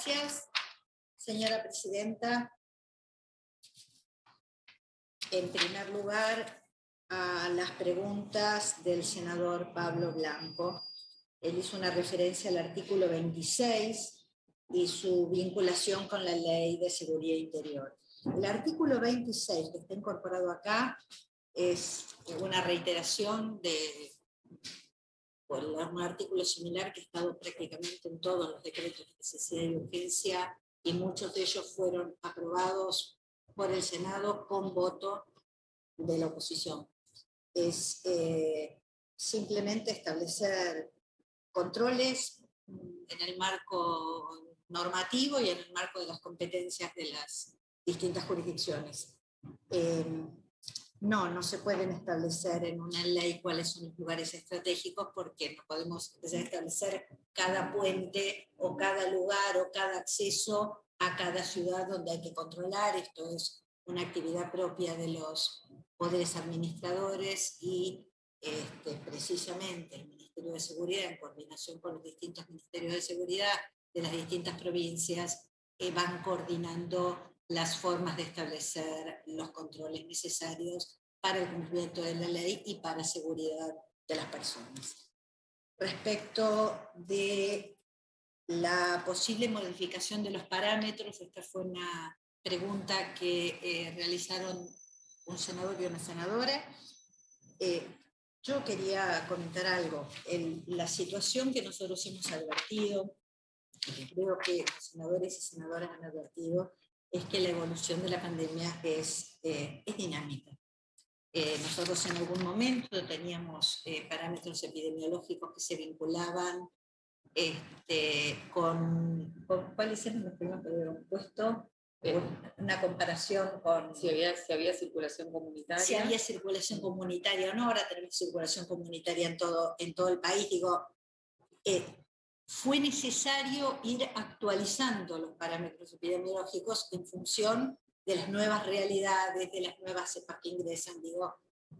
Gracias, señora presidenta. En primer lugar, a las preguntas del senador Pablo Blanco. Él hizo una referencia al artículo 26 y su vinculación con la Ley de Seguridad Interior. El artículo 26 que está incorporado acá es una reiteración de un artículo similar que ha estado prácticamente en todos los decretos de necesidad y urgencia, y muchos de ellos fueron aprobados por el Senado con voto de la oposición. Es simplemente establecer controles en el marco normativo y en el marco de las competencias de las distintas jurisdicciones. No se pueden establecer en una ley cuáles son los lugares estratégicos, porque no podemos establecer cada puente o cada lugar o cada acceso a cada ciudad donde hay que controlar. Esto es una actividad propia de los poderes administradores y precisamente el Ministerio de Seguridad, en coordinación con los distintos ministerios de seguridad de las distintas provincias, van coordinando las formas de establecer los controles necesarios para el cumplimiento de la ley y para seguridad de las personas. Respecto de la posible modificación de los parámetros, esta fue una pregunta que realizaron un senador y una senadora. Yo quería comentar algo. La situación que nosotros hemos advertido, y que creo que los senadores y senadoras han advertido, es que la evolución de la pandemia es dinámica. Nosotros en algún momento teníamos parámetros epidemiológicos que se vinculaban con ¿cuáles eran los primeros que habían puesto? Una comparación con si había circulación comunitaria. Si había circulación comunitaria o no. Ahora tenemos circulación comunitaria en todo el país. Fue necesario ir actualizando los parámetros epidemiológicos en función de las nuevas realidades, de las nuevas cepas que ingresan.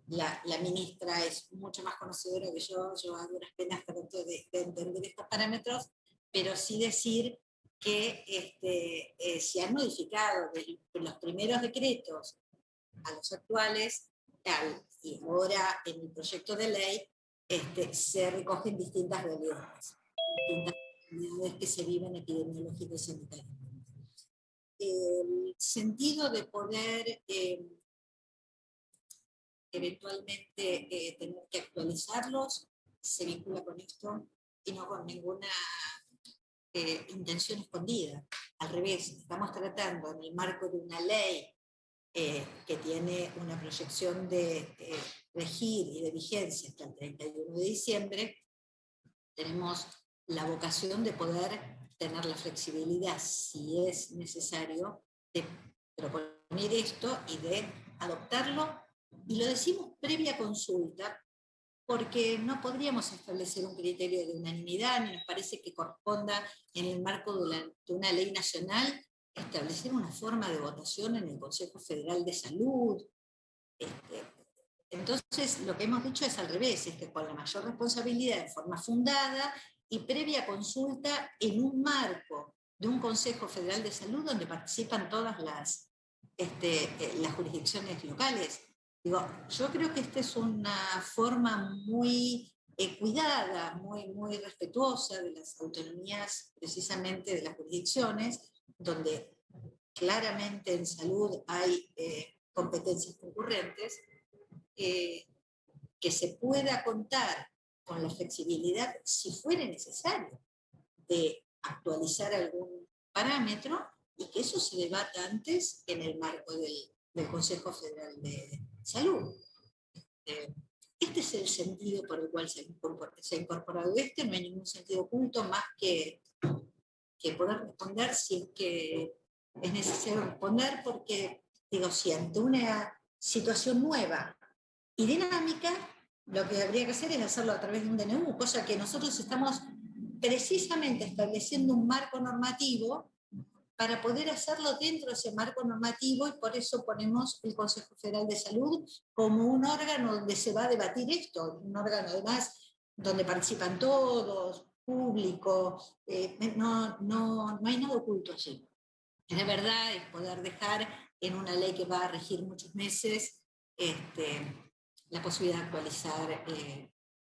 La ministra es mucho más conocedora que yo a duras penas trato de entender estos parámetros, pero sí decir que se han modificado de los primeros decretos a los actuales, y ahora en el proyecto de ley se recogen distintas realidades que se viven epidemiológicamente y sanitariamente. El sentido de poder eventualmente tener que actualizarlos se vincula con esto y no con ninguna intención escondida. Al revés, estamos tratando en el marco de una ley que tiene una proyección de regir y de vigencia hasta el 31 de diciembre, tenemos la vocación de poder tener la flexibilidad, si es necesario, de proponer esto y de adoptarlo, y lo decimos previa consulta, porque no podríamos establecer un criterio de unanimidad, ni nos parece que corresponda en el marco de una ley nacional establecer una forma de votación en el Consejo Federal de Salud. Entonces, lo que hemos dicho es al revés, es que con la mayor responsabilidad, de forma fundada y previa consulta en un marco de un Consejo Federal de Salud donde participan todas las jurisdicciones locales. Yo creo que esta es una forma muy cuidada, muy respetuosa de las autonomías, precisamente de las jurisdicciones, donde claramente en salud hay competencias concurrentes, que se pueda contar con la flexibilidad, si fuera necesario, de actualizar algún parámetro, y que eso se debata antes en el marco del Consejo Federal de Salud. Este es el sentido por el cual se ha incorporado no hay ningún sentido oculto más que poder responder si es que es necesario responder, porque, si ante una situación nueva y dinámica, lo que habría que hacer es hacerlo a través de un DNU, cosa que nosotros estamos precisamente estableciendo un marco normativo para poder hacerlo dentro de ese marco normativo, y por eso ponemos el Consejo Federal de Salud como un órgano donde se va a debatir esto, un órgano además donde participan todos, público, no hay nada oculto allí. La verdad es poder dejar en una ley que va a regir muchos meses la posibilidad de actualizar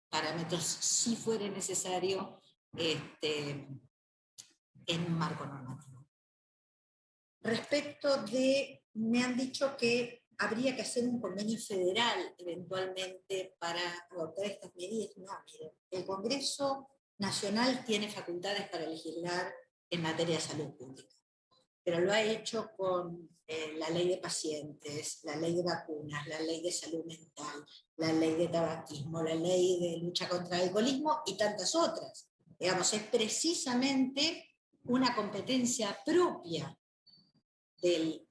parámetros si fuera necesario en un marco normativo. Respecto de, me han dicho que habría que hacer un convenio federal eventualmente para adoptar estas medidas. No, miren, el Congreso Nacional tiene facultades para legislar en materia de salud pública, pero lo ha hecho con la ley de pacientes, la ley de vacunas, la ley de salud mental, la ley de tabaquismo, la ley de lucha contra el alcoholismo y tantas otras. Digamos, es precisamente una competencia propia del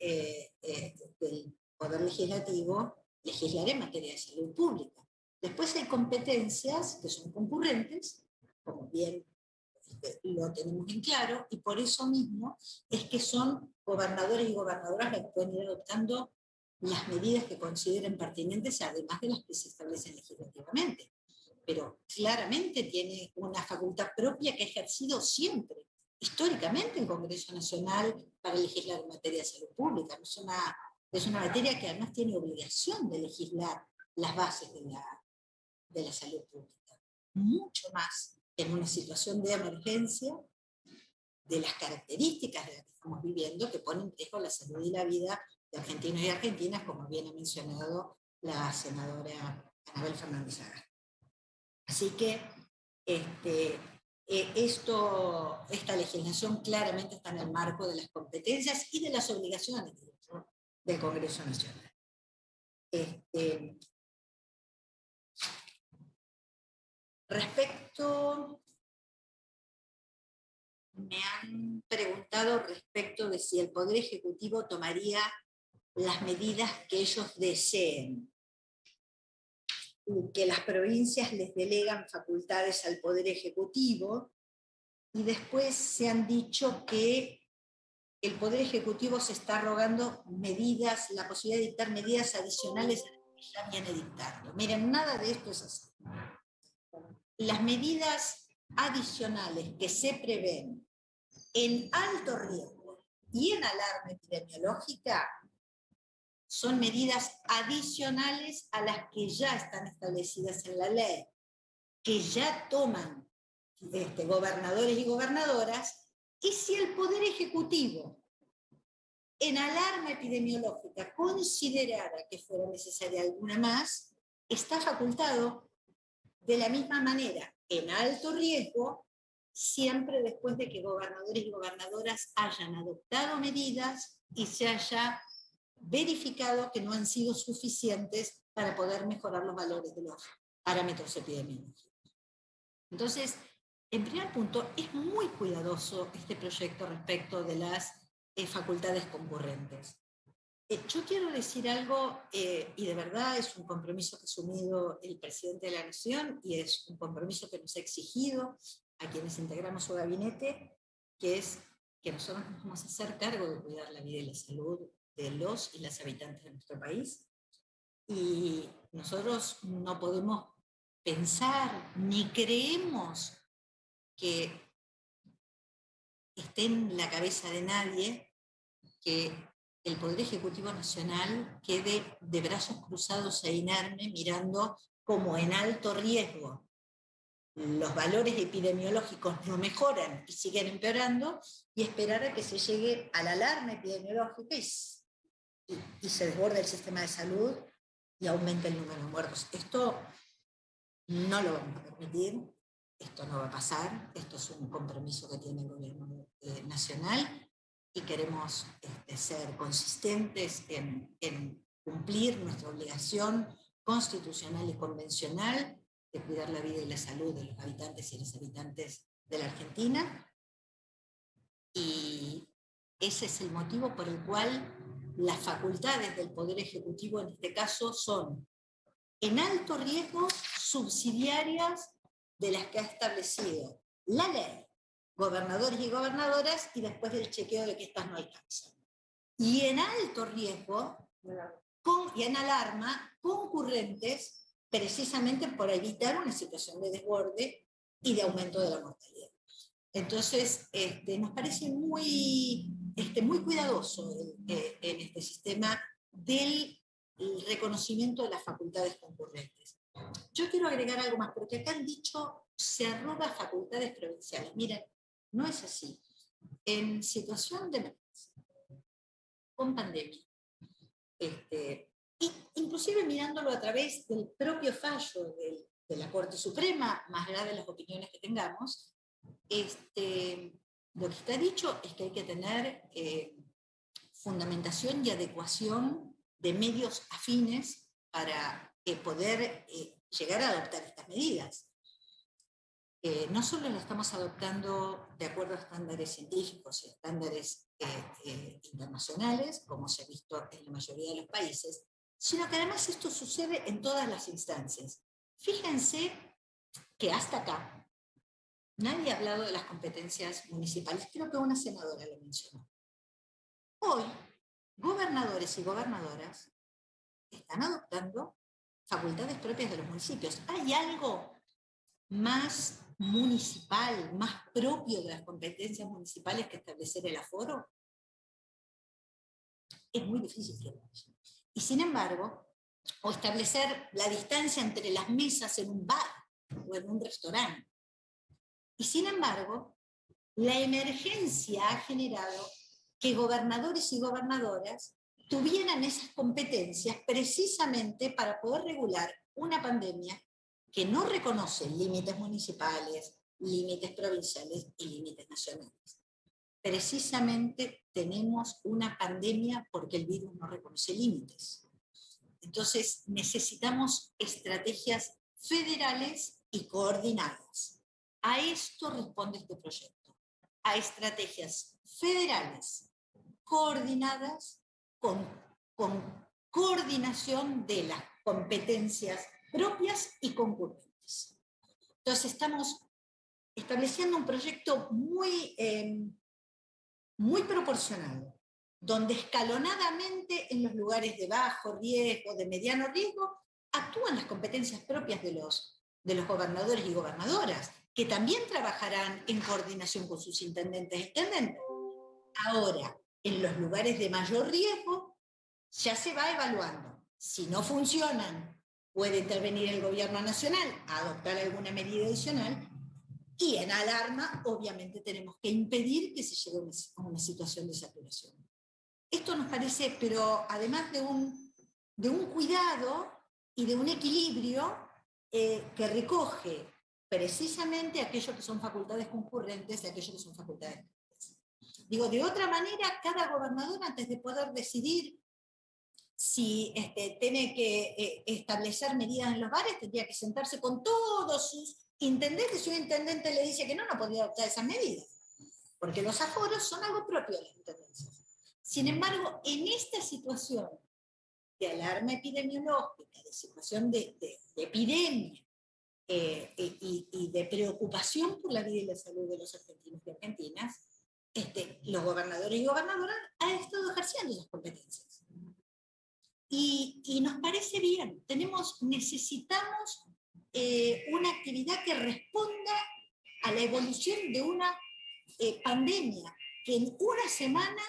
Poder Legislativo legislar en materia de salud pública. Después hay competencias que son concurrentes, como bien lo tenemos en claro, y por eso mismo es que son gobernadores y gobernadoras los que pueden ir adoptando las medidas que consideren pertinentes, además de las que se establecen legislativamente. Pero claramente tiene una facultad propia que ha ejercido siempre, históricamente, el Congreso Nacional para legislar en materia de salud pública. Es una materia que además tiene obligación de legislar las bases de la salud pública. Mucho más en una situación de emergencia de las características de las que estamos viviendo, que ponen en riesgo la salud y la vida de argentinos y argentinas, como bien ha mencionado la senadora Anabel Fernández Agá. Así que esta legislación claramente está en el marco de las competencias y de las obligaciones del Congreso Nacional. Me han preguntado respecto de si el Poder Ejecutivo tomaría las medidas que ellos deseen, y que las provincias les delegan facultades al Poder Ejecutivo, y después se han dicho que el Poder Ejecutivo se está arrogando medidas, la posibilidad de dictar medidas adicionales a las que ya viene dictando. Miren, nada de esto es así. Las medidas adicionales que se prevén en alto riesgo y en alarma epidemiológica son medidas adicionales a las que ya están establecidas en la ley, que ya toman gobernadores y gobernadoras, y si el Poder Ejecutivo en alarma epidemiológica considerara que fuera necesaria alguna más, está facultado de la misma manera en alto riesgo, siempre después de que gobernadores y gobernadoras hayan adoptado medidas y se haya verificado que no han sido suficientes para poder mejorar los valores de los parámetros epidemiológicos. Entonces, en primer punto, es muy cuidadoso este proyecto respecto de las facultades concurrentes. Yo quiero decir algo, y de verdad es un compromiso que ha asumido el presidente de la Nación y es un compromiso que nos ha exigido a quienes integramos su gabinete, que es que nosotros nos vamos a hacer cargo de cuidar la vida y la salud de los y las habitantes de nuestro país. Y nosotros no podemos pensar ni creemos que esté en la cabeza de nadie que el Poder Ejecutivo Nacional quede de brazos cruzados e inerme mirando como en alto riesgo los valores epidemiológicos no mejoran y siguen empeorando, y esperar a que se llegue a la alarma epidemiológica y se desborde el sistema de salud y aumente el número de muertos. Esto no lo vamos a permitir, esto no va a pasar, esto es un compromiso que tiene el gobierno nacional, y queremos ser consistentes en cumplir nuestra obligación constitucional y convencional de cuidar la vida y la salud de los habitantes y las habitantes de la Argentina. Y ese es el motivo por el cual las facultades del Poder Ejecutivo en este caso son en alto riesgo subsidiarias de las que ha establecido la ley, gobernadores y gobernadoras, y después del chequeo de que estas no alcanzan. Y en alto riesgo y en alarma concurrentes, precisamente por evitar una situación de desborde y de aumento de la mortalidad. Entonces, nos parece muy cuidadoso en este sistema del reconocimiento de las facultades concurrentes. Yo quiero agregar algo más, porque acá han dicho se arroga facultades provinciales. Miren, no es así. En situación de emergencia, con pandemia, inclusive mirándolo a través del propio fallo de la Corte Suprema, más allá de las opiniones que tengamos, lo que está dicho es que hay que tener fundamentación y adecuación de medios afines para poder llegar a adoptar estas medidas. No solo lo estamos adoptando de acuerdo a estándares científicos y estándares internacionales, como se ha visto en la mayoría de los países, sino que además esto sucede en todas las instancias. Fíjense que hasta acá nadie ha hablado de las competencias municipales, creo que una senadora lo mencionó. Hoy, gobernadores y gobernadoras están adoptando facultades propias de los municipios. ¿Hay algo más municipal, más propio de las competencias municipales que establecer el aforo? Es muy difícil que lo haya. Y sin embargo, o establecer la distancia entre las mesas en un bar o en un restaurante. Y sin embargo, la emergencia ha generado que gobernadores y gobernadoras tuvieran esas competencias precisamente para poder regular una pandemia que no reconoce límites municipales, límites provinciales y límites nacionales. Precisamente tenemos una pandemia porque el virus no reconoce límites. Entonces necesitamos estrategias federales y coordinadas. A esto responde este proyecto, a estrategias federales coordinadas con coordinación de las competencias propias y concurrentes. Entonces estamos estableciendo un proyecto muy proporcionado, donde escalonadamente en los lugares de bajo riesgo, de mediano riesgo, actúan las competencias propias de los gobernadores y gobernadoras, que también trabajarán en coordinación con sus intendentes e intendentes. Ahora, en los lugares de mayor riesgo, ya se va evaluando. Si no funcionan, puede intervenir el gobierno nacional a adoptar alguna medida adicional, y en alarma, obviamente, tenemos que impedir que se llegue a una situación de saturación. Esto nos parece, pero además de un cuidado y de un equilibrio que recoge precisamente aquello que son facultades concurrentes y aquello que son facultades propias. Digo, de otra manera, cada gobernador, antes de poder decidir si tiene que establecer medidas en los bares, tendría que sentarse con todos sus intendentes. Si un intendente le dice que no podría adoptar esas medidas, porque los aforos son algo propio de las intendencias. Sin embargo, en esta situación de alarma epidemiológica, de situación de epidemia y de preocupación por la vida y la salud de los argentinos y argentinas, los gobernadores y gobernadoras han estado ejerciendo esas competencias. Y nos parece bien, necesitamos una actividad que responda a la evolución de una pandemia que en una semana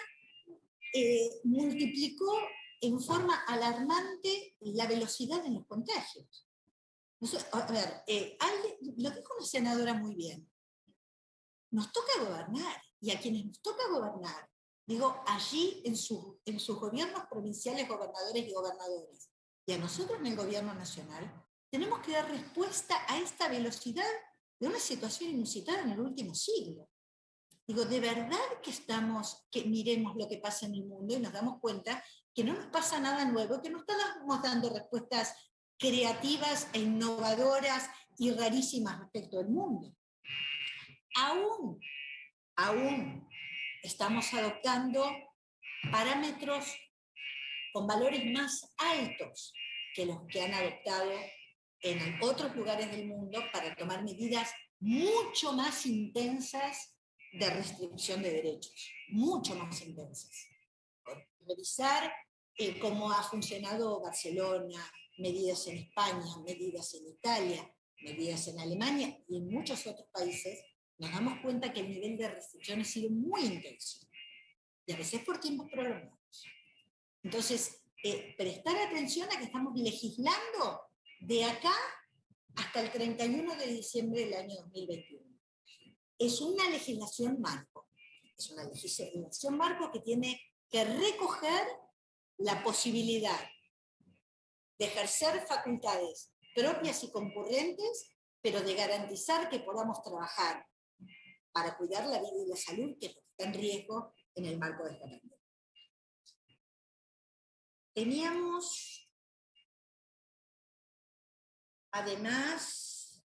multiplicó en forma alarmante la velocidad de los contagios. A ver, lo dijo una senadora muy bien. Nos toca gobernar, y a quienes nos toca gobernar, digo, allí en sus gobiernos provinciales, gobernadores y gobernadoras, y a nosotros en el gobierno nacional, tenemos que dar respuesta a esta velocidad de una situación inusitada en el último siglo. Digo, de verdad que miremos lo que pasa en el mundo y nos damos cuenta que no nos pasa nada nuevo, que no estamos dando respuestas creativas e innovadoras y rarísimas respecto al mundo. Aún estamos adoptando parámetros con valores más altos que los que han adoptado en otros lugares del mundo para tomar medidas mucho más intensas de restricción de derechos, mucho más intensas. Revisar cómo ha funcionado Barcelona, medidas en España, medidas en Italia, medidas en Alemania y en muchos otros países, nos damos cuenta que el nivel de restricción ha sido muy intenso, y a veces por tiempos prolongados. Entonces, prestar atención a que estamos legislando de acá hasta el 31 de diciembre del año 2021. Es una legislación marco. Es una legislación marco que tiene que recoger la posibilidad de ejercer facultades propias y concurrentes, pero de garantizar que podamos trabajar para cuidar la vida y la salud, que está en riesgo en el marco de esta pandemia. Teníamos, además,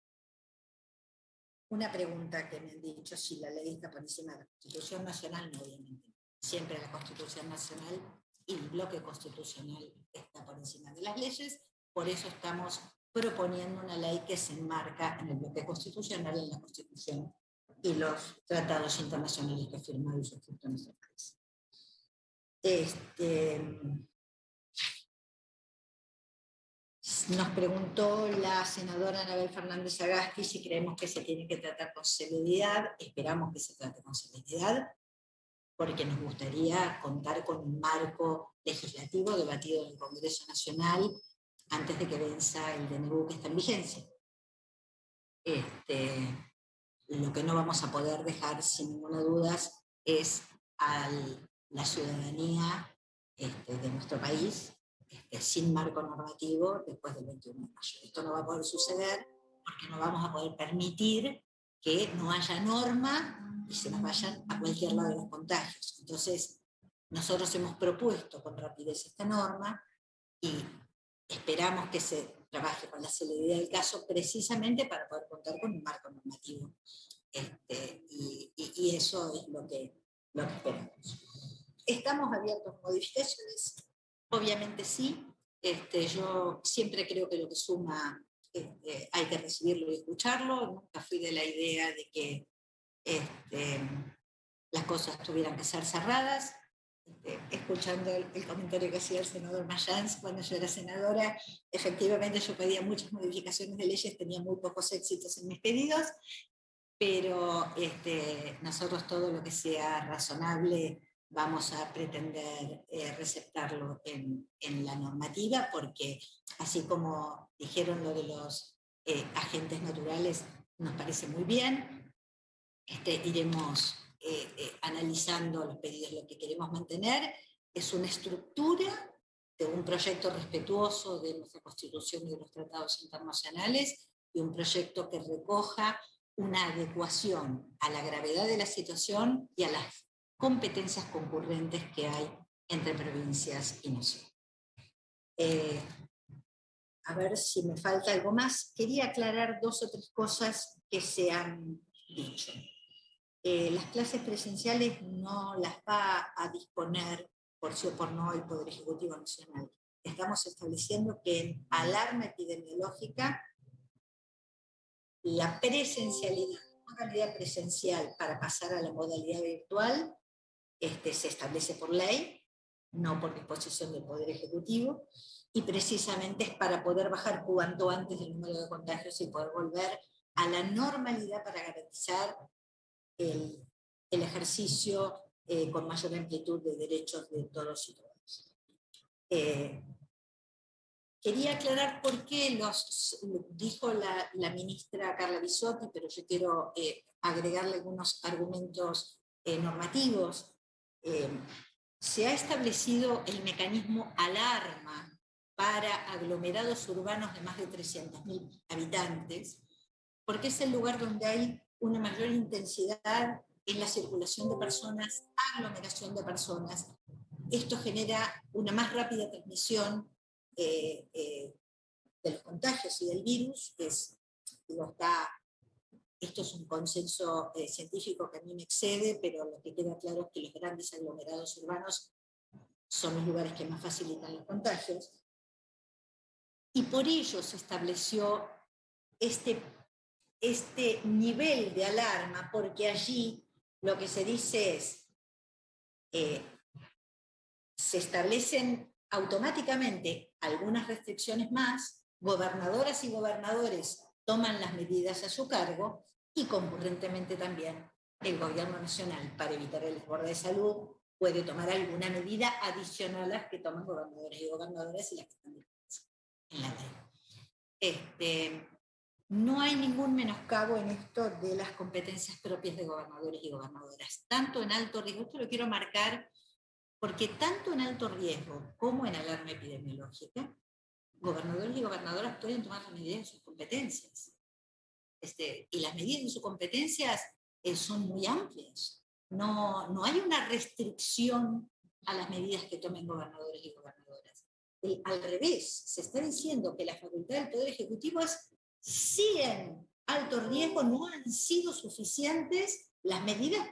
una pregunta que me han dicho si la ley está por encima de la Constitución Nacional. No, obviamente. Siempre la Constitución Nacional y el bloque constitucional está por encima de las leyes, por eso estamos proponiendo una ley que se enmarca en el bloque constitucional, en la Constitución y los tratados internacionales que ha firmado y suscrito nuestro país. Nos preguntó la senadora Anabel Fernández Sagasti si creemos que se tiene que tratar con celeridad. Esperamos que se trate con celeridad, porque nos gustaría contar con un marco legislativo debatido en el Congreso Nacional antes de que venza el DNU que está en vigencia. Lo que no vamos a poder dejar, sin ninguna duda, es a la ciudadanía de nuestro país sin marco normativo después del 21 de mayo. Esto no va a poder suceder porque no vamos a poder permitir que no haya norma y se nos vayan a cualquier lado de los contagios. Entonces, nosotros hemos propuesto con rapidez esta norma y esperamos que se trabaje con la celeridad del caso precisamente para poder contar con un marco normativo. Y eso es lo que esperamos. ¿Estamos abiertos a modificaciones? Obviamente sí. Yo siempre creo que lo que suma hay que recibirlo y escucharlo. Nunca fui de la idea de que las cosas tuvieran que ser cerradas. Escuchando el comentario que hacía el senador Mayans cuando yo era senadora, efectivamente yo pedía muchas modificaciones de leyes, tenía muy pocos éxitos en mis pedidos, pero nosotros todo lo que sea razonable vamos a pretender receptarlo en la normativa, porque así como dijeron lo de los agentes naturales, nos parece muy bien. Iremos analizando los pedidos. Lo que queremos mantener es una estructura de un proyecto respetuoso de nuestra Constitución y de los tratados internacionales, y un proyecto que recoja una adecuación a la gravedad de la situación y a las competencias concurrentes que hay entre provincias y nación. A ver si me falta algo más. Quería aclarar 2 o 3 cosas que se han dicho. Las clases presenciales no las va a disponer por sí o por no el Poder Ejecutivo Nacional. Estamos estableciendo que en alarma epidemiológica la presencialidad, la modalidad presencial para pasar a la modalidad virtual se establece por ley, no por disposición del Poder Ejecutivo, y precisamente es para poder bajar cuanto antes el número de contagios y poder volver a la normalidad para garantizar el ejercicio con mayor amplitud de derechos de todos y todas. Quería aclarar por qué dijo la ministra Carla Bisotti, pero yo quiero agregarle algunos argumentos normativos. Se ha establecido el mecanismo alarma para aglomerados urbanos de más de 300.000 habitantes, porque es el lugar donde hay una mayor intensidad en la circulación de personas, aglomeración de personas. Esto genera una más rápida transmisión de los contagios y del virus. Esto es un consenso científico que a mí me excede, pero lo que queda claro es que los grandes aglomerados urbanos son los lugares que más facilitan los contagios. Y por ello se estableció este nivel de alarma, porque allí lo que se dice es, se establecen automáticamente algunas restricciones más, gobernadoras y gobernadores toman las medidas a su cargo y concurrentemente también el gobierno nacional, para evitar el desborde de salud, puede tomar alguna medida adicional a las que toman gobernadores y gobernadoras y las que están dispuestas en la ley. No hay ningún menoscabo en esto de las competencias propias de gobernadores y gobernadoras, tanto en alto riesgo, esto lo quiero marcar, porque tanto en alto riesgo como en alarma epidemiológica, gobernadores y gobernadoras pueden tomar las medidas de sus competencias. Y las medidas de sus competencias son muy amplias. No hay una restricción a las medidas que tomen gobernadores y gobernadoras. Al revés, se está diciendo que la facultad del Poder Ejecutivo es, si en alto riesgo no han sido suficientes las medidas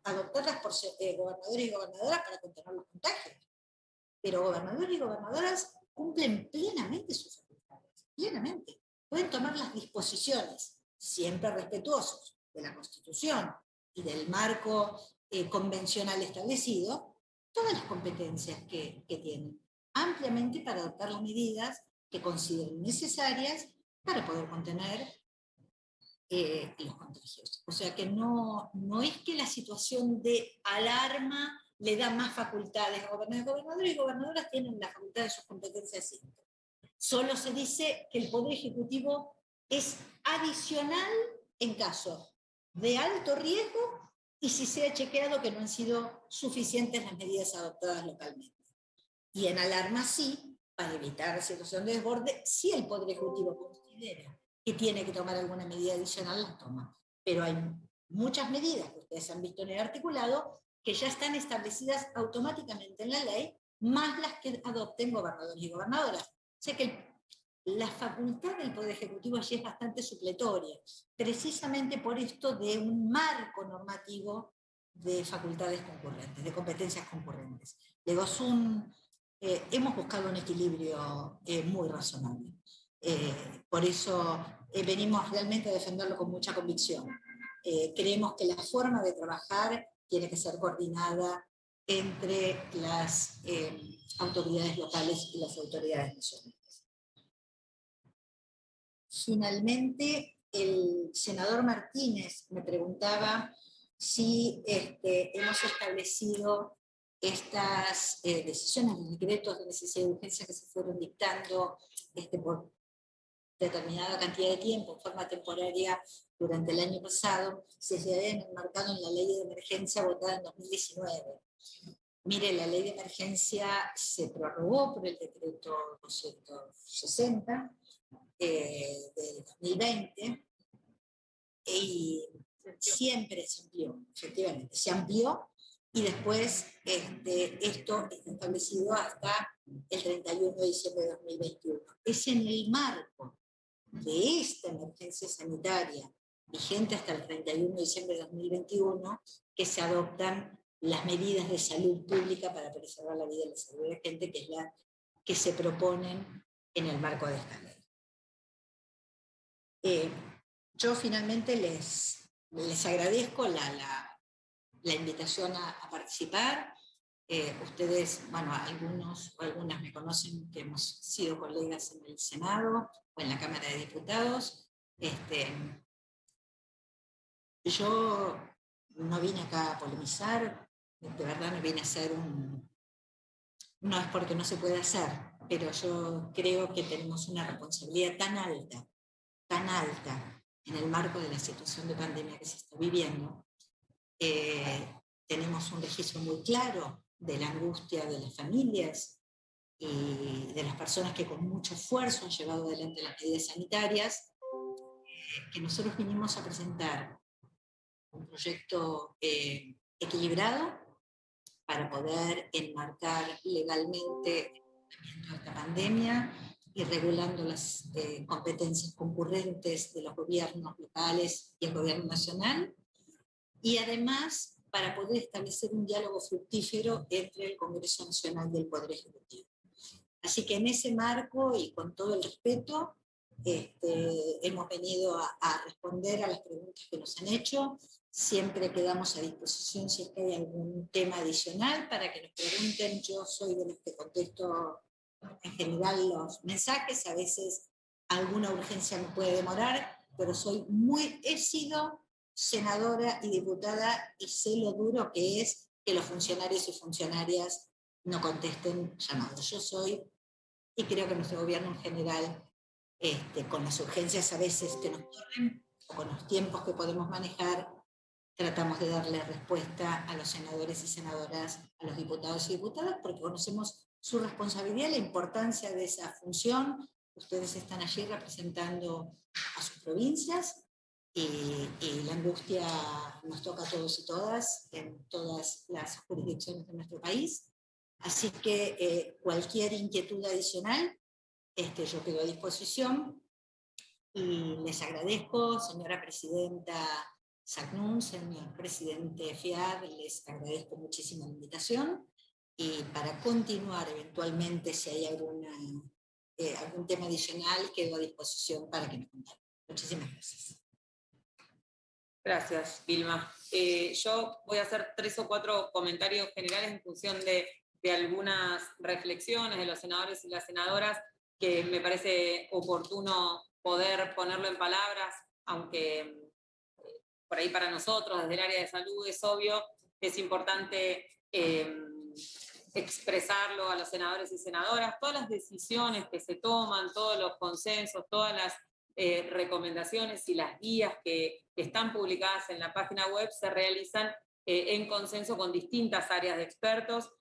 adoptadas por gobernadores y gobernadoras para contener los contagios. Pero gobernadores y gobernadoras cumplen plenamente sus facultades, plenamente. Pueden tomar las disposiciones, siempre respetuosos de la Constitución y del marco convencional establecido, todas las competencias que tienen, ampliamente para adoptar las medidas que consideren necesarias para poder contener los contagios. O sea que no es que la situación de alarma le da más facultades a gobernadores y gobernadoras tienen la facultad de sus competencias siempre. Solo se dice que el Poder Ejecutivo es adicional en casos de alto riesgo y si se ha chequeado que no han sido suficientes las medidas adoptadas localmente. Y en alarma sí, para evitar la situación de desborde, si el Poder Ejecutivo considera que tiene que tomar alguna medida adicional, las toma. Pero hay muchas medidas que ustedes han visto en el articulado que ya están establecidas automáticamente en la ley, más las que adopten gobernadores y gobernadoras. O sea que la facultad del Poder Ejecutivo allí es bastante supletoria, precisamente por esto de un marco normativo de facultades concurrentes, de competencias concurrentes. Luego hemos buscado un equilibrio muy razonable. Por eso venimos realmente a defenderlo con mucha convicción. Creemos que la forma de trabajar tiene que ser coordinada entre las autoridades locales y las autoridades nacionales. Finalmente, el senador Martínez me preguntaba si hemos establecido estas decisiones, los decretos de necesidad y urgencia que se fueron dictando por determinada cantidad de tiempo, en forma temporaria, durante el año pasado, se habían enmarcado en la ley de emergencia votada en 2019. Mire, la ley de emergencia se prorrogó por el decreto 260 del 2020 y siempre se amplió, efectivamente, se amplió y después esto está establecido hasta el 31 de diciembre de 2021. Es en el marco de esta emergencia sanitaria vigente hasta el 31 de diciembre de 2021 que se adoptan las medidas de salud pública para preservar la vida y la salud de la gente, que es la que se proponen en el marco de esta ley. Yo finalmente les agradezco la invitación a participar. Ustedes, bueno, algunos o algunas me conocen que hemos sido colegas en el Senado o en la Cámara de Diputados. Yo no vine acá a polemizar, de verdad no vine a hacer no es porque no se puede hacer, pero yo creo que tenemos una responsabilidad tan alta en el marco de la situación de pandemia que se está viviendo. Tenemos un registro muy claro de la angustia de las familias y de las personas que con mucho esfuerzo han llevado adelante las medidas sanitarias, que nosotros vinimos a presentar un proyecto equilibrado para poder enmarcar legalmente esta pandemia y regulando las competencias concurrentes de los gobiernos locales y el gobierno nacional, y además para poder establecer un diálogo fructífero entre el Congreso Nacional y el Poder Ejecutivo. Así que en ese marco y con todo el respeto, hemos venido a responder a las preguntas que nos han hecho. Siempre quedamos a disposición si es que hay algún tema adicional para que nos pregunten. Yo soy de los que contesto en general los mensajes, a veces alguna urgencia me puede demorar, pero he sido senadora y diputada y sé lo duro que es que los funcionarios y funcionarias no contesten llamados. Yo soy, y creo que nuestro gobierno en general, con las urgencias a veces que nos corren, o con los tiempos que podemos manejar, tratamos de darle respuesta a los senadores y senadoras, a los diputados y diputadas, porque conocemos su responsabilidad, la importancia de esa función. Ustedes están allí representando a sus provincias y la angustia nos toca a todos y todas en todas las jurisdicciones de nuestro país. Así que cualquier inquietud adicional, yo quedo a disposición y les agradezco, señora presidenta Sacnún, señor presidente FIAD, les agradezco muchísimo la invitación y para continuar eventualmente si hay algún tema adicional quedo a disposición para que me contacten. Muchísimas gracias. Gracias, Vilma. Yo voy a hacer 3 o 4 comentarios generales en función de algunas reflexiones de los senadores y las senadoras que me parece oportuno poder ponerlo en palabras, aunque por ahí para nosotros, desde el área de salud, es obvio, es importante expresarlo a los senadores y senadoras. Todas las decisiones que se toman, todos los consensos, todas las recomendaciones y las guías que están publicadas en la página web se realizan en consenso con distintas áreas de expertos.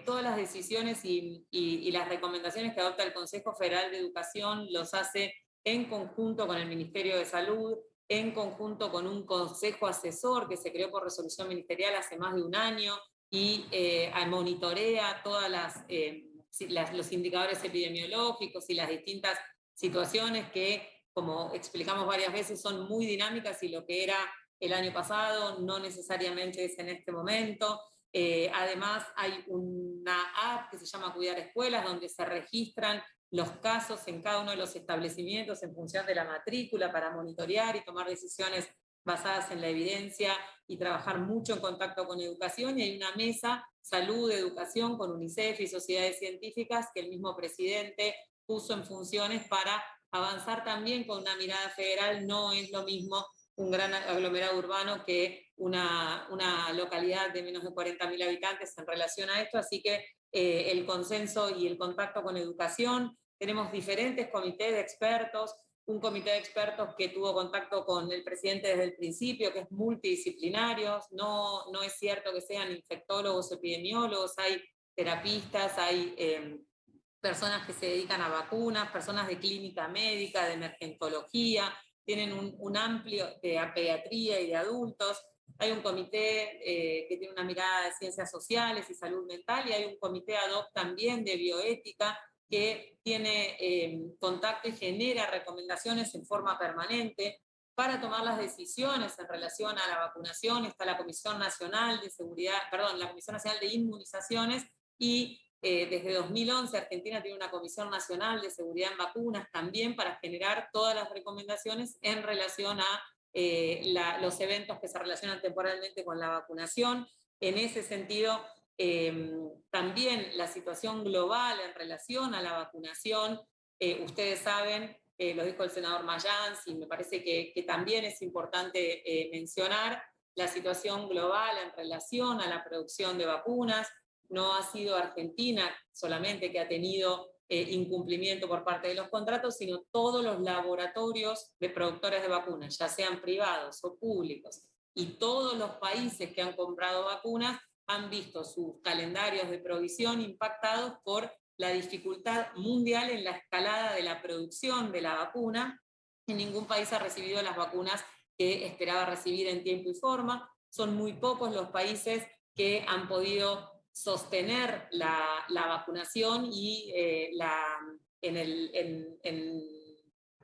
Todas las decisiones y las recomendaciones que adopta el Consejo Federal de Educación los hace en conjunto con el Ministerio de Salud, en conjunto con un consejo asesor que se creó por resolución ministerial hace más de un año y monitorea todas los indicadores epidemiológicos y las distintas situaciones que, como explicamos varias veces, son muy dinámicas y lo que era el año pasado no necesariamente es en este momento. Además, hay una app que se llama Cuidar Escuelas, donde se registran los casos en cada uno de los establecimientos en función de la matrícula para monitorear y tomar decisiones basadas en la evidencia y trabajar mucho en contacto con educación. Y hay una mesa salud, educación con UNICEF y sociedades científicas que el mismo presidente puso en funciones para avanzar también con una mirada federal. No es lo mismo un gran aglomerado urbano que una localidad de menos de 40.000 habitantes en relación a esto, así que el consenso y el contacto con educación. Tenemos diferentes comités de expertos, un comité de expertos que tuvo contacto con el presidente desde el principio, que es multidisciplinario. No es cierto que sean infectólogos, epidemiólogos, hay terapistas, hay personas que se dedican a vacunas, personas de clínica médica, de emergentología, tienen un amplio de pediatría y de adultos. Hay un comité que tiene una mirada de ciencias sociales y salud mental, y hay un comité ad hoc también de bioética que tiene contacto y genera recomendaciones en forma permanente para tomar las decisiones en relación a la vacunación. Está la Comisión Nacional de la Comisión Nacional de Inmunizaciones, y desde 2011 Argentina tiene una Comisión Nacional de Seguridad en Vacunas también para generar todas las recomendaciones en relación a los eventos que se relacionan temporalmente con la vacunación. En ese sentido, también la situación global en relación a la vacunación, ustedes saben, lo dijo el senador Mayans, y me parece que también es importante mencionar la situación global en relación a la producción de vacunas. No ha sido Argentina solamente que ha tenido incumplimiento por parte de los contratos, sino todos los laboratorios de productores de vacunas, ya sean privados o públicos, y todos los países que han comprado vacunas han visto sus calendarios de provisión impactados por la dificultad mundial en la escalada de la producción de la vacuna. Y ningún país ha recibido las vacunas que esperaba recibir en tiempo y forma. Son muy pocos los países que han podido sostener la vacunación y en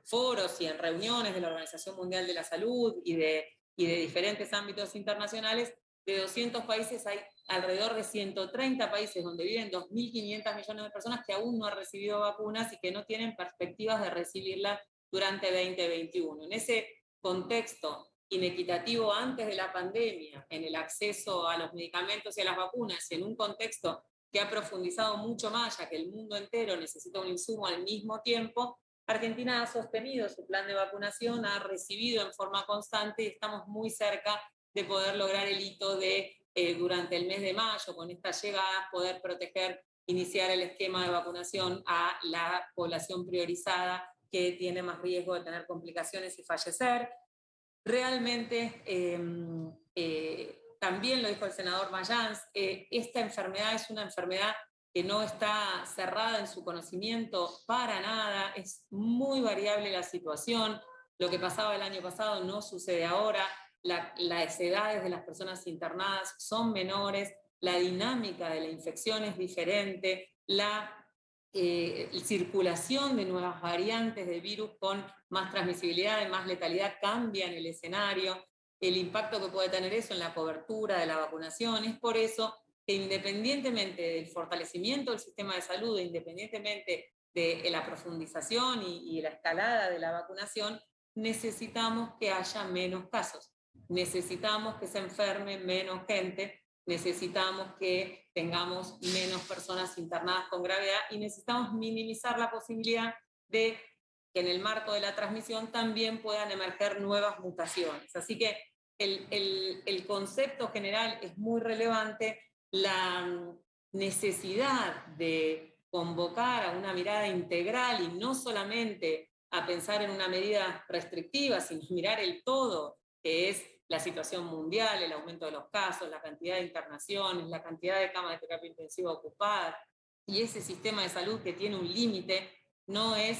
foros y en reuniones de la Organización Mundial de la Salud y de diferentes ámbitos internacionales. De 200 países hay alrededor de 130 países donde viven 2.500 millones de personas que aún no han recibido vacunas y que no tienen perspectivas de recibirlas durante 2021. En ese contexto inequitativo antes de la pandemia, en el acceso a los medicamentos y a las vacunas, en un contexto que ha profundizado mucho más, ya que el mundo entero necesita un insumo al mismo tiempo, Argentina ha sostenido su plan de vacunación, ha recibido en forma constante y estamos muy cerca de poder lograr el hito de, durante el mes de mayo, con estas llegadas, poder proteger, iniciar el esquema de vacunación a la población priorizada que tiene más riesgo de tener complicaciones y fallecer. Realmente, también lo dijo el senador Mayans, esta enfermedad es una enfermedad que no está cerrada en su conocimiento para nada, es muy variable la situación, lo que pasaba el año pasado no sucede ahora, las edades de las personas internadas son menores, la dinámica de la infección es diferente, la circulación de nuevas variantes de virus con más transmisibilidad y más letalidad cambia en el escenario, el impacto que puede tener eso en la cobertura de la vacunación. Es por eso que independientemente del fortalecimiento del sistema de salud, independientemente de la profundización y la escalada de la vacunación, necesitamos que haya menos casos, necesitamos que se enferme menos gente, necesitamos que tengamos menos personas internadas con gravedad y necesitamos minimizar la posibilidad de que en el marco de la transmisión también puedan emerger nuevas mutaciones. Así que el concepto general es muy relevante, la necesidad de convocar a una mirada integral y no solamente a pensar en una medida restrictiva, sino mirar el todo, que es la situación mundial, el aumento de los casos, la cantidad de internaciones, la cantidad de camas de terapia intensiva ocupadas, y ese sistema de salud que tiene un límite, no es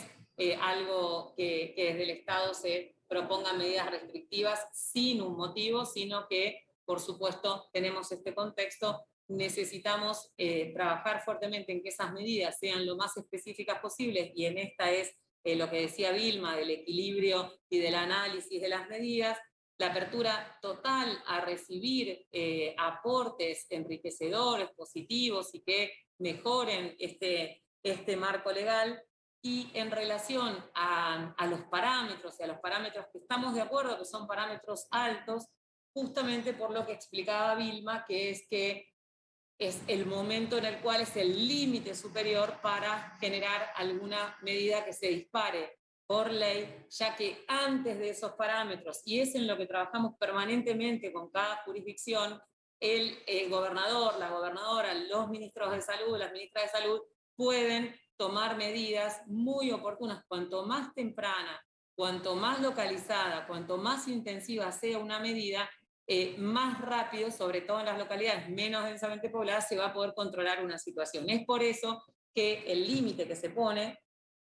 algo que desde el Estado se propongan medidas restrictivas sin un motivo, sino que, por supuesto, tenemos este contexto, necesitamos trabajar fuertemente en que esas medidas sean lo más específicas posibles, y en esta es lo que decía Vilma, del equilibrio y del análisis de las medidas, la apertura total a recibir aportes enriquecedores, positivos y que mejoren este marco legal. Y en relación a los parámetros y a los parámetros que estamos de acuerdo, que son parámetros altos, justamente por lo que explicaba Vilma, que es el momento en el cual es el límite superior para generar alguna medida que se dispare por ley, ya que antes de esos parámetros, y es en lo que trabajamos permanentemente con cada jurisdicción, el gobernador, la gobernadora, los ministros de salud, las ministras de salud pueden tomar medidas muy oportunas. Cuanto más temprana, cuanto más localizada, cuanto más intensiva sea una medida, más rápido, sobre todo en las localidades menos densamente pobladas, se va a poder controlar una situación. Es por eso que el límite que se pone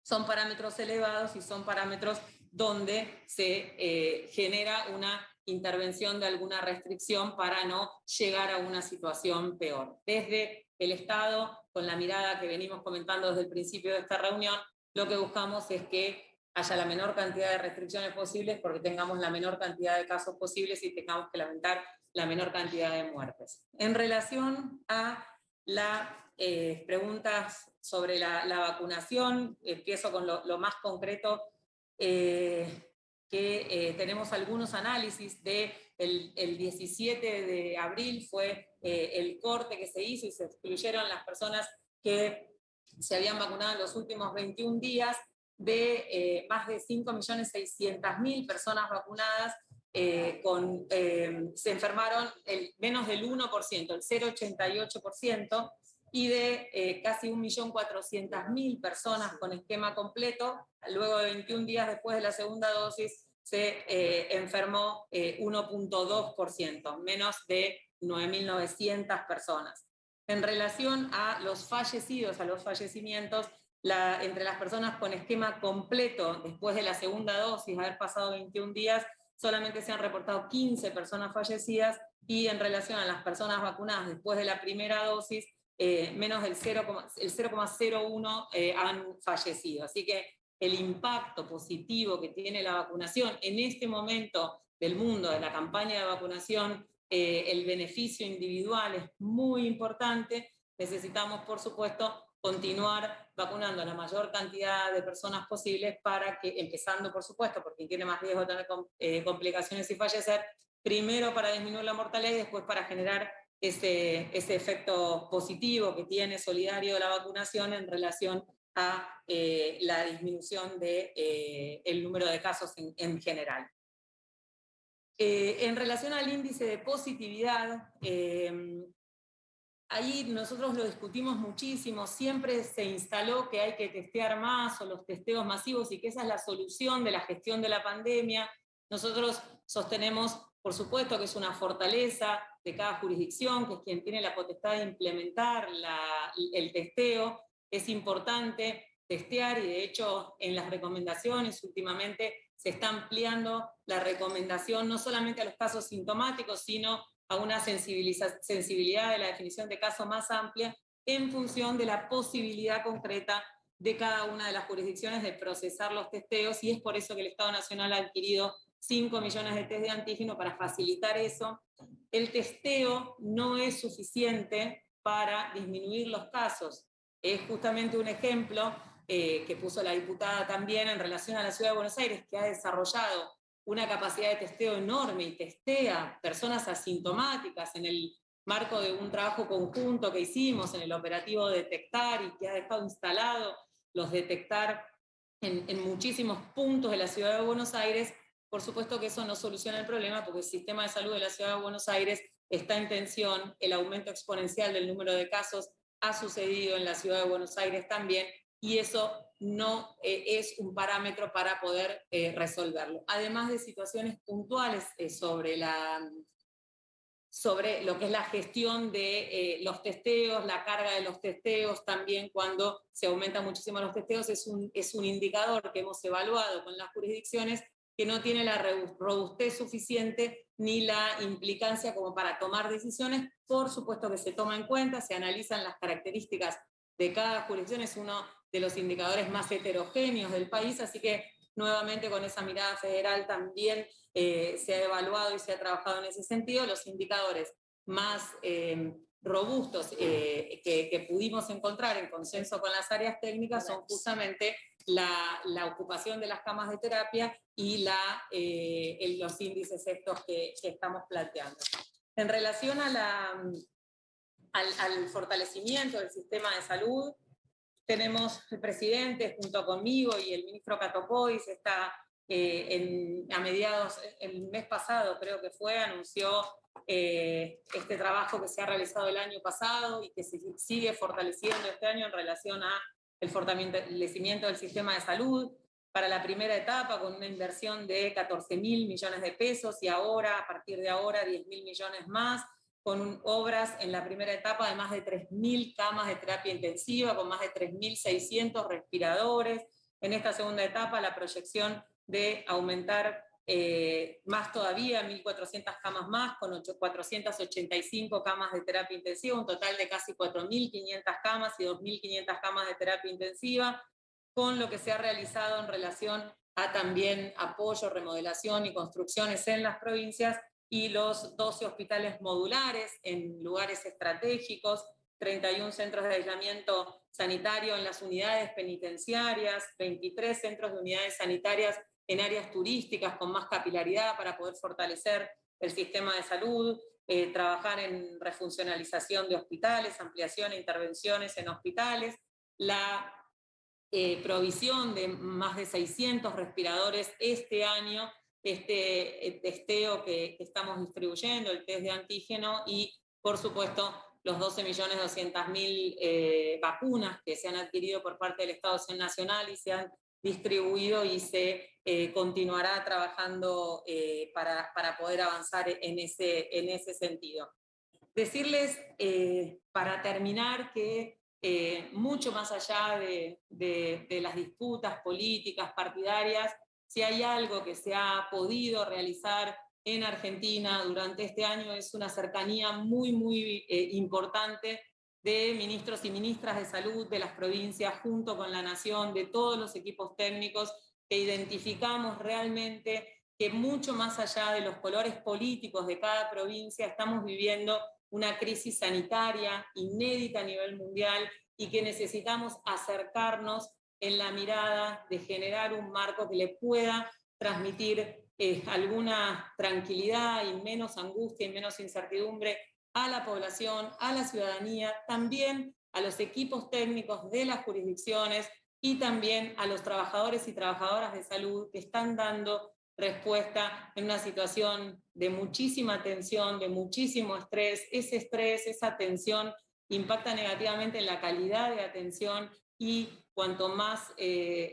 son parámetros elevados y son parámetros donde se genera una intervención de alguna restricción para no llegar a una situación peor. Desde el Estado, con la mirada que venimos comentando desde el principio de esta reunión, lo que buscamos es que haya la menor cantidad de restricciones posibles porque tengamos la menor cantidad de casos posibles y tengamos que lamentar la menor cantidad de muertes. En relación a las preguntas sobre la vacunación, empiezo con lo más concreto, que tenemos algunos análisis de el 17 de abril fue el corte que se hizo y se excluyeron las personas que se habían vacunado en los últimos 21 días de más de 5.600.000 personas vacunadas, se enfermaron menos del 1%, el 0,88%, y de casi 1.400.000 personas con esquema completo, luego de 21 días después de la segunda dosis, se enfermó 1,2%, menos de 9.900 personas. En relación a los fallecidos, a los fallecimientos, entre las personas con esquema completo, después de la segunda dosis, haber pasado 21 días, solamente se han reportado 15 personas fallecidas, y en relación a las personas vacunadas después de la primera dosis, menos del 0,01 han fallecido. Así que el impacto positivo que tiene la vacunación en este momento del mundo, de la campaña de vacunación, el beneficio individual es muy importante. Necesitamos, por supuesto, continuar vacunando a la mayor cantidad de personas posibles para que, empezando, por supuesto, porque tiene más riesgo de tener complicaciones y fallecer, primero para disminuir la mortalidad y después para generar ese efecto positivo que tiene solidario la vacunación en relación a la disminución del número de casos en general. En relación al índice de positividad, ahí nosotros lo discutimos muchísimo, siempre se instaló que hay que testear más o los testeos masivos y que esa es la solución de la gestión de la pandemia. Nosotros sostenemos, por supuesto, que es una fortaleza de cada jurisdicción, que es quien tiene la potestad de implementar el testeo. Es importante testear y de hecho en las recomendaciones últimamente se está ampliando la recomendación no solamente a los casos sintomáticos, sino a una sensibilidad de la definición de caso más amplia en función de la posibilidad concreta de cada una de las jurisdicciones de procesar los testeos, y es por eso que el Estado Nacional ha adquirido 5 millones de test de antígeno para facilitar eso. El testeo no es suficiente para disminuir los casos. Es justamente un ejemplo que puso la diputada también en relación a la Ciudad de Buenos Aires, que ha desarrollado una capacidad de testeo enorme y testea personas asintomáticas en el marco de un trabajo conjunto que hicimos en el operativo Detectar y que ha dejado instalado los Detectar en muchísimos puntos de la Ciudad de Buenos Aires. Por supuesto que eso no soluciona el problema porque el sistema de salud de la Ciudad de Buenos Aires está en tensión, el aumento exponencial del número de casos ha sucedido en la Ciudad de Buenos Aires también, y eso no es un parámetro para poder resolverlo. Además de situaciones puntuales sobre lo que es la gestión de los testeos, la carga de los testeos, también cuando se aumentan muchísimo los testeos, es un indicador que hemos evaluado con las jurisdicciones que no tiene la robustez suficiente ni la implicancia como para tomar decisiones. Por supuesto que se toma en cuenta, se analizan las características de cada jurisdicción, es uno de los indicadores más heterogéneos del país, así que nuevamente con esa mirada federal también se ha evaluado y se ha trabajado en ese sentido. Los indicadores más robustos que pudimos encontrar en consenso con las áreas técnicas son justamente la ocupación de las camas de terapia y los índices estos que estamos planteando. En relación al fortalecimiento del sistema de salud, tenemos el presidente junto conmigo y el ministro Catopois está a mediados, el mes pasado creo que fue, anunció este trabajo que se ha realizado el año pasado y que se sigue fortaleciendo este año en relación al fortalecimiento del sistema de salud. Para la primera etapa con una inversión de 14.000 millones de pesos y ahora, a partir de ahora, 10.000 millones más, con obras en la primera etapa de más de 3.000 camas de terapia intensiva, con más de 3.600 respiradores. En esta segunda etapa, la proyección de aumentar más todavía, 1.400 camas más, con 485 camas de terapia intensiva, un total de casi 4.500 camas y 2.500 camas de terapia intensiva, con lo que se ha realizado en relación a también apoyo, remodelación y construcciones en las provincias, y los 12 hospitales modulares en lugares estratégicos, 31 centros de aislamiento sanitario en las unidades penitenciarias, 23 centros de unidades sanitarias en áreas turísticas con más capilaridad para poder fortalecer el sistema de salud, trabajar en refuncionalización de hospitales, ampliación e intervenciones en hospitales, la provisión de más de 600 respiradores este año, este testeo que estamos distribuyendo, el test de antígeno, y por supuesto los 12.200.000 vacunas que se han adquirido por parte del Estado Nacional y se han distribuido, y se continuará trabajando para poder avanzar en ese sentido. Decirles, para terminar, que mucho más allá de las disputas políticas, partidarias, si hay algo que se ha podido realizar en Argentina durante este año es una cercanía muy, muy importante de ministros y ministras de salud de las provincias junto con la nación, de todos los equipos técnicos, que identificamos realmente que mucho más allá de los colores políticos de cada provincia estamos viviendo una crisis sanitaria inédita a nivel mundial y que necesitamos acercarnos en la mirada de generar un marco que le pueda transmitir alguna tranquilidad y menos angustia y menos incertidumbre a la población, a la ciudadanía, también a los equipos técnicos de las jurisdicciones, y también a los trabajadores y trabajadoras de salud que están dando respuesta en una situación de muchísima tensión, de muchísimo estrés. Ese estrés, esa tensión impacta negativamente en la calidad de atención y cuanto más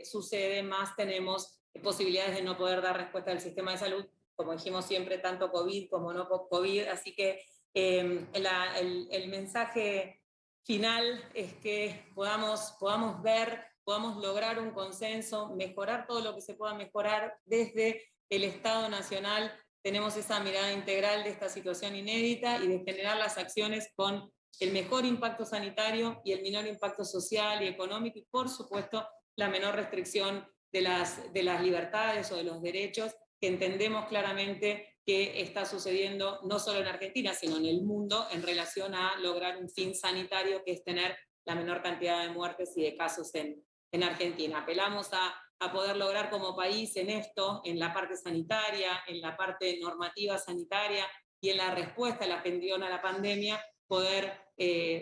sucede, más tenemos posibilidades de no poder dar respuesta al sistema de salud, como dijimos siempre, tanto COVID como no COVID. Así que el mensaje final es que podamos ver, podamos lograr un consenso, mejorar todo lo que se pueda mejorar desde el Estado Nacional. Tenemos esa mirada integral de esta situación inédita y de generar las acciones con el mejor impacto sanitario y el menor impacto social y económico y, por supuesto, la menor restricción de las libertades o de los derechos, que entendemos claramente que está sucediendo no solo en Argentina, sino en el mundo en relación a lograr un fin sanitario, que es tener la menor cantidad de muertes y de casos en Argentina. Apelamos a poder lograr como país en esto, en la parte sanitaria, en la parte normativa sanitaria y en la respuesta a la atención a la pandemia, poder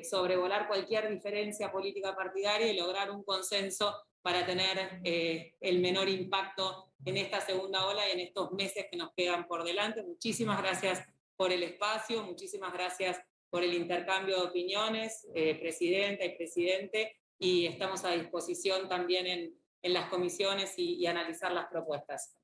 sobrevolar cualquier diferencia política partidaria y lograr un consenso para tener el menor impacto en esta segunda ola y en estos meses que nos quedan por delante. Muchísimas gracias por el espacio, muchísimas gracias por el intercambio de opiniones, presidenta y presidente, y estamos a disposición también en las comisiones y analizar las propuestas.